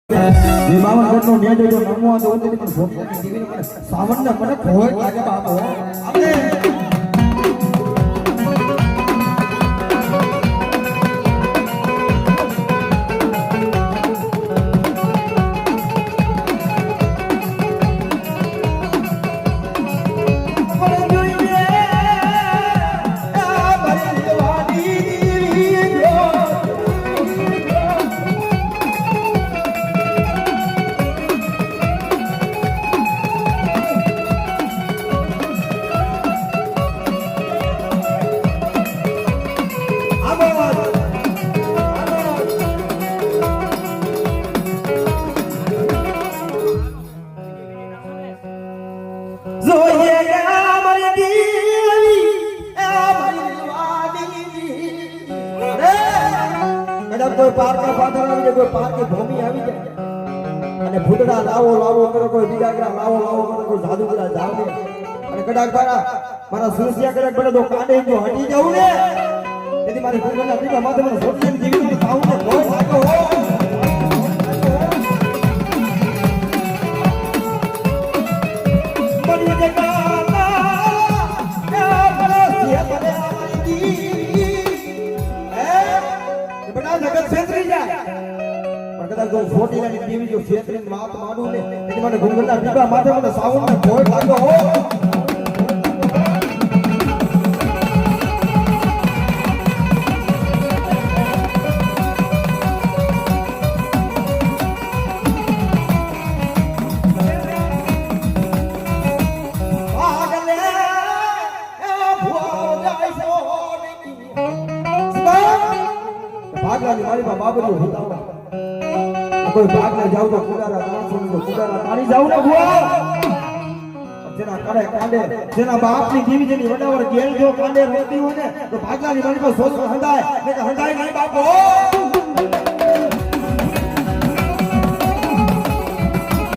વિમાન ઘરનો ન્યા જોજો નમો આ તો ઉતરી પણ ભોગી ટીવી મને સાવનને મને કોઈ લાગે બાપો આપણે કોઈ પારકા પાથર આવી જાય કોઈ પારકી ભૂમિ આવી જાય અને ભૂતડા લાવો લાવો કરો કોઈ બીજાગરા લાવો લાવો કરો કોઈ જાદુગરા જાવ દે અને કડાક મારા સુરસિયા કડાક બને તો કાંડે જો હટી જાવ ને તેથી મારી ભૂતના દીકરા માથે મને સોટિયાની જીવી તાવ ને કોઈ લાગ્યો હો બની જે કાલા એ પરસિયા બને અમારી દી બડા જગત છેતરી જાય પણ કદાચ જો ફોટી લાની ટીવી જો છેતરીને વાત માંડું ને એટલે મને ઘુંઘરના ટીપા માથે મને સાઉન્ડ ને ભોય લાગ્યો હો ભાગલાની મારી માં બાબરીઓ હોતા કોઈ ભાગલા જાવ તો કુડારા માણસો તો કુડારા પાણી જાવ ને ભુવા જેના કરે કાંડે જેના બાપની જીવી જેની વડાવર ગેલ જો કાંડે રોતી હોય ને તો ભાગલાની મારી માં સોસ હંધાય ને હંધાય નહીં બાપો